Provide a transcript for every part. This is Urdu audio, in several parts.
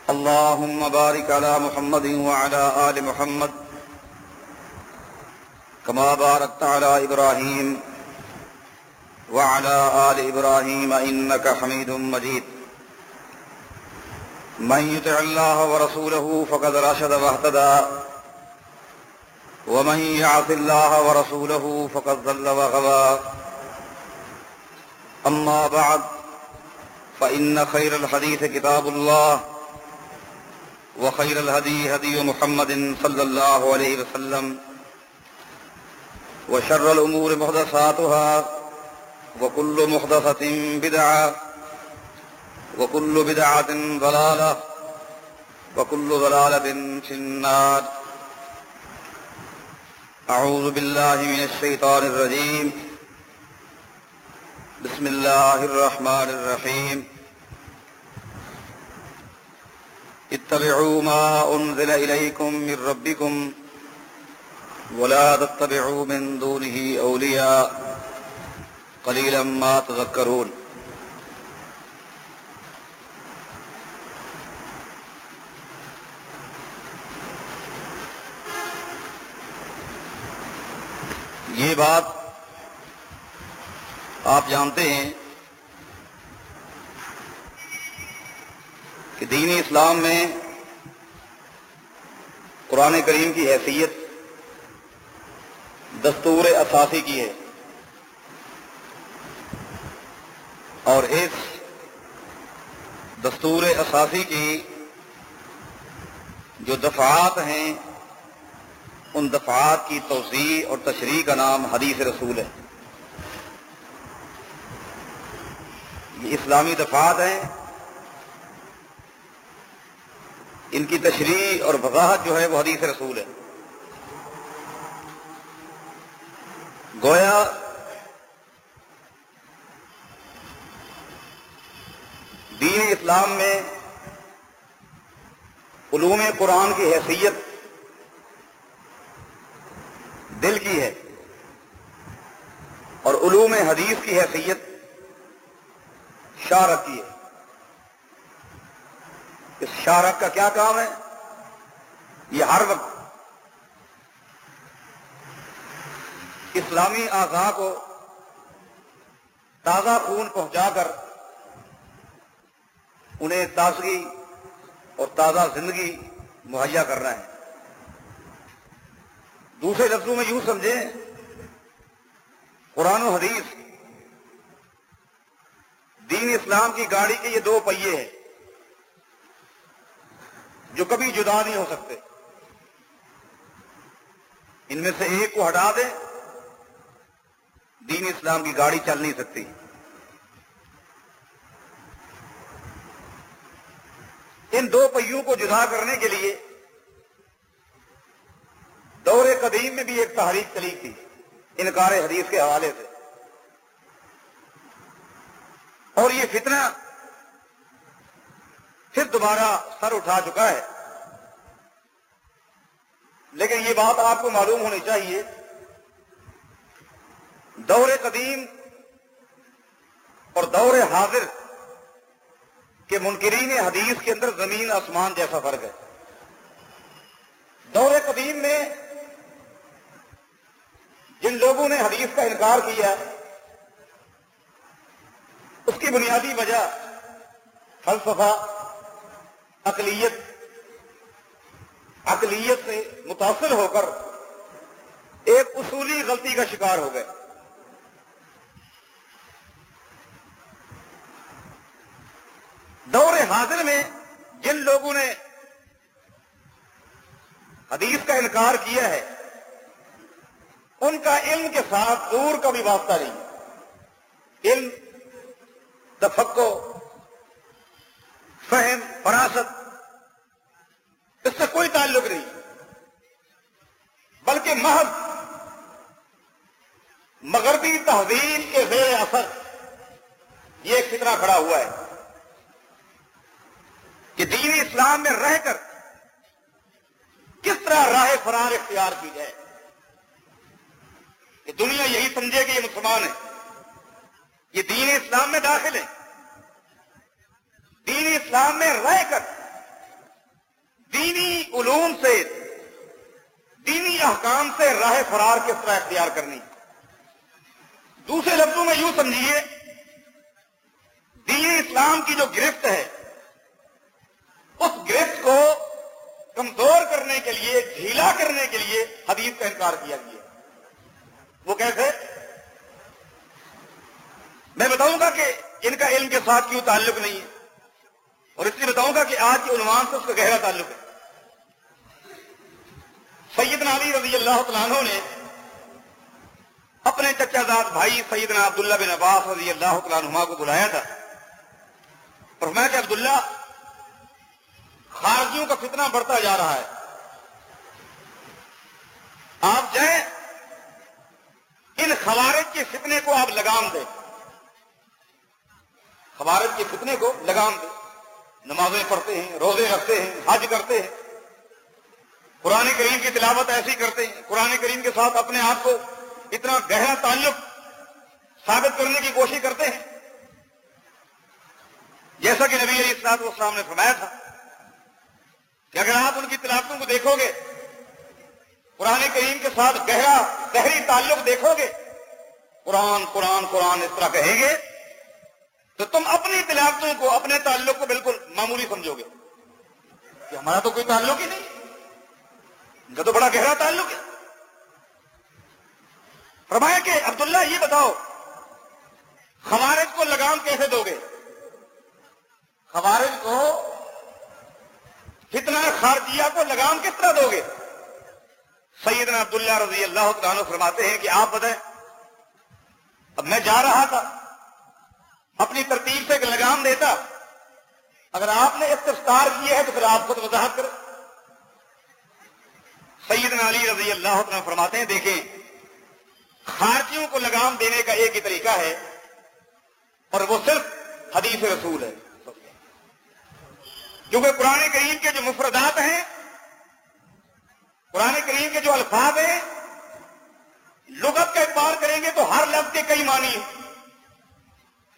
اللهم بارك على محمد وعلى آل محمد كما باركت على إبراهيم وعلى آل إبراهيم إنك حميد مجيد. من يطع الله ورسوله فقد رشد واهتدى ومن يعص الله ورسوله فقد ضل وغوى. أما بعد فإن خير الحديث كتاب الله وخير الهدي هدي محمد صلى الله عليه وسلم وشر الأمور محدثاتها وكل محدثة بدعة وكل بدعة ضلالة وكل ضلالة في النار. أعوذ بالله من الشيطان الرجيم. بسم الله الرحمن الرحيم. اتبعوا ما أنزل إليكم من ربكم ولا تتبعوا من دونه أولياء قليلا ما تذكرون. یہ بات آپ جانتے ہیں کہ دین اسلام میں قرآن کریم کی حیثیت دستور اساسی کی ہے، اور اس دستور اساسی کی جو دفعات ہیں ان دفعات کی توضیح اور تشریح کا نام حدیث رسول ہے. یہ اسلامی دفعات ہیں، ان کی تشریح اور وضاحت جو ہے وہ حدیث رسول ہے. گویا دین اسلام میں علوم قرآن کی حیثیت دل کی ہے، اور علوم حدیث کی حیثیت شارح کی ہے. اس شارح کا کیا کام ہے؟ یہ ہر وقت اسلامی اعضاء کو تازہ خون پہنچا کر انہیں تازگی اور تازہ زندگی مہیا کرنا ہے. دوسرے لفظوں میں یوں سمجھیں، قرآن و حدیث دین اسلام کی گاڑی کے یہ دو پہیے ہیں جو کبھی جدا نہیں ہو سکتے. ان میں سے ایک کو ہٹا دیں، دین اسلام کی گاڑی چل نہیں سکتی. ان دو پہیوں کو جدا کرنے کے لیے دور قدیم میں بھی ایک تحریک چلی تھی انکار حدیث کے حوالے سے، اور یہ فتنہ پھر دوبارہ سر اٹھا چکا ہے. لیکن یہ بات آپ کو معلوم ہونی چاہیے، دور قدیم اور دور حاضر کے منکرین حدیث کے اندر زمین آسمان جیسا فرق ہے. دور قدیم میں جن لوگوں نے حدیث کا انکار کیا اس کی بنیادی وجہ فلسفہ، عقلیت سے متاثر ہو کر ایک اصولی غلطی کا شکار ہو گئے. دور حاضر میں جن لوگوں نے حدیث کا انکار کیا ہے ان کا علم کے ساتھ دور کا بھی واسطہ نہیں. علم، تفقہ، فہم، فراست، اس سے کوئی تعلق نہیں، بلکہ محض مغربی تہذیب کے زیر اثر یہ ایک فتنہ کھڑا ہوا ہے کہ دین اسلام میں رہ کر کس طرح راہ فرار اختیار کی جائے کہ دنیا یہی سمجھے کہ یہ مسلمان ہے، یہ دین اسلام میں داخل ہے. دین اسلام میں رہ کر دینی علوم سے، دینی احکام سے راہ فرار کس طرح اختیار کرنی۔ دوسرے لفظوں میں یوں سمجھیے، دین اسلام کی جو گرفت ہے، اس گرفت کو کمزور کرنے کے لیے، ڈھیلا کرنے کے لیے حدیث کا انکار کیا گیا۔ وہ کیسے؟ میں بتاؤں گا کہ ان کا علم کے ساتھ کیوں تعلق نہیں ہے، اور اس لیے بتاؤں گا کہ آج کے عنوان سے اس کا گہرا تعلق ہے۔ سیدنا علی رضی اللہ تعالیٰ عنہ نے اپنے چچا زاد بھائی سیدنا عبداللہ بن عباس رضی اللہ تعالیٰ عنہما کو بلایا تھا، فرمایا کہ عبداللہ، خارجیوں کا فتنہ بڑھتا جا رہا ہے، آپ جائیں ان خوارج کے فتنے کو آپ لگام دیں، خوارج کے فتنے کو لگام دیں۔ نمازیں پڑھتے ہیں، روزے رکھتے ہیں، حج کرتے ہیں، قرآن کریم کی تلاوت ایسی کرتے ہیں، قرآن کریم کے ساتھ اپنے آپ کو اتنا گہرا تعلق ثابت کرنے کی کوشش کرتے ہیں، جیسا کہ نبی علیہ الصلوۃ والسلام نے فرمایا تھا کہ اگر آپ ان کی تلاوتوں کو دیکھو گے، قرآن کریم کے ساتھ گہری تعلق دیکھو گے، قرآن قرآن قرآن اس طرح کہیں گے، تو تم اپنی تلاوتوں کو، اپنے تعلق کو بالکل معمولی سمجھو گے کہ ہمارا تو کوئی تعلق ہی نہیں، ان کا تو بڑا گہرا تعلق ہے۔ فرمایا کہ عبداللہ یہ بتاؤ، خوارج کو لگام کیسے دو گے؟ خوارج کو، فتنہ خارجیہ کو لگام کس طرح دو گے؟ سیدنا عبداللہ رضی اللہ تعالیٰ عنہ فرماتے ہیں کہ آپ بتائیں، اب میں جا رہا تھا، اپنی ترتیب سے ایک لگام دیتا، اگر آپ نے استفسار کیا ہے تو پھر آپ خود وضاحت کریں۔ سیدنا علی رضی اللہ عنہ فرماتے ہیں، دیکھیں، خارجیوں کو لگام دینے کا ایک ہی طریقہ ہے، اور وہ صرف حدیث رسول ہے، کیونکہ قرآن کریم کے جو مفردات ہیں، قرآن کریم کے جو الفاظ ہیں، لغت کا اعتبار کریں گے تو ہر لفظ کے کئی معنی ہیں۔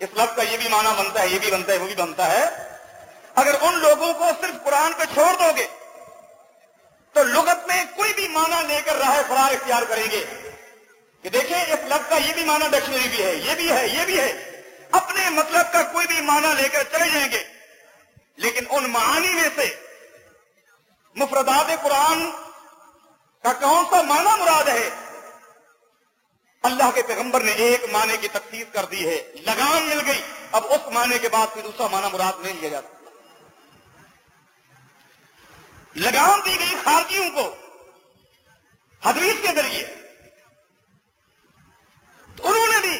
اس لفظ کا یہ بھی معنی بنتا ہے، یہ بھی بنتا ہے، وہ بھی بنتا ہے۔ اگر ان لوگوں کو صرف قرآن پہ چھوڑ دو گے تو لغت میں کوئی بھی معنی لے کر راہ فرار اختیار کریں گے کہ دیکھیں اس لفظ کا یہ بھی معنی ڈکشنری بھی ہے، یہ بھی ہے، یہ بھی ہے، اپنے مطلب کا کوئی بھی معنی لے کر چلے جائیں گے، لیکن ان معانی میں سے مفردات قرآن کا کون سا معنی مراد ہے؟ اللہ کے پیغمبر نے ایک معنی کی تخصیص کر دی ہے، لگام مل گئی، اب اس معنی کے بعد پھر دوسرا معنی مراد نہیں لیا جاتا۔ لگام دی گئی خارجیوں کو حدیث کے ذریعے، تو انہوں نے بھی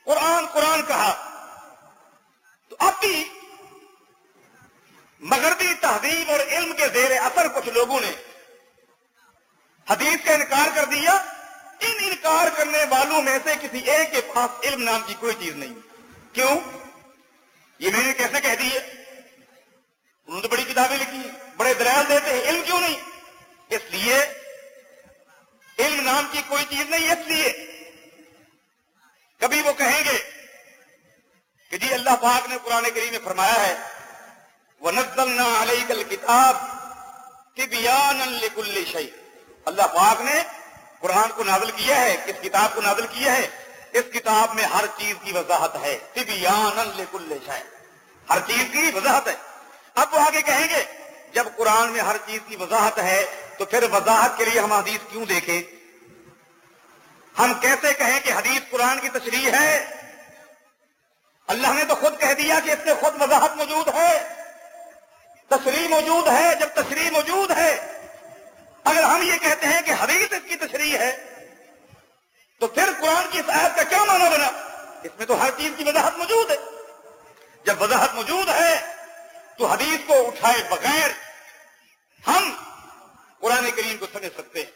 قرآن قرآن کہا، تو اب بھی مغربی تہذیب اور علم کے زیر اثر کچھ لوگوں نے حدیث کا انکار کر دیا۔ ان انکار کرنے والوں میں سے کسی ایک کے پاس علم نام کی کوئی چیز نہیں۔ کیوں؟ یہ میں نے کیسے کہہ دی ہے؟ انہوں نے بڑی کتابیں لکھی ہیں، بڑے دلائل دیتے ہیں، علم کیوں نہیں؟ اس لیے علم نام کی کوئی چیز نہیں، اس لیے کبھی وہ کہیں گے کہ جی اللہ پاک نے قرآن کریم میں فرمایا ہے وَنَزَّلْنَا عَلَيْكَ الْكِتَابَ تِبْيَانًا لِكُلِّ شَيْءٍ، اللہ پاک نے قرآن کو نازل کیا ہے، کس کتاب کو نازل کیا ہے؟ اس کتاب میں ہر چیز کی وضاحت ہے، تِبْيَانًا لِكُلِّ شَيْءٍ، ہر چیز کی وضاحت ہے۔ اب وہ آگے کہیں گے جب قرآن میں ہر چیز کی وضاحت ہے تو پھر وضاحت کے لیے ہم حدیث کیوں دیکھیں؟ ہم کیسے کہیں کہ حدیث قرآن کی تشریح ہے؟ اللہ نے تو خود کہہ دیا کہ اس سے خود وضاحت موجود ہے، تشریح موجود ہے۔ جب تشریح موجود ہے، اگر ہم یہ کہتے ہیں کہ حدیث اس کی تشریح ہے، تو پھر قرآن کی اس آیت کا کیا معنی بنا؟ اس میں تو ہر چیز کی وضاحت موجود ہے۔ جب وضاحت موجود ہے تو حدیث کو اٹھائے بغیر ہم قرآن کریم کو سمجھ سکتے ہیں۔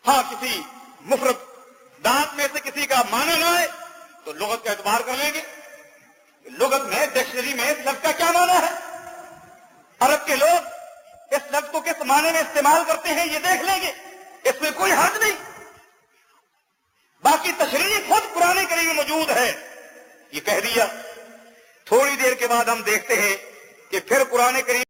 ہاں، کسی مفردات میں سے کسی کا معنی نہ آئے تو لغت کا اعتبار کر لیں گے، لغت میں، ڈکشنری میں اس لفظ کا کیا معنی ہے، عرب کے لوگ اس لفظ کو کس معنی میں استعمال کرتے ہیں یہ دیکھ لیں گے، اس میں کوئی حرج نہیں۔ باقی تشریح خود قرآن کریم میں موجود ہے، یہ کہہ دیا۔ تھوڑی دیر کے بعد ہم دیکھتے ہیں کہ پھر قرآن کریم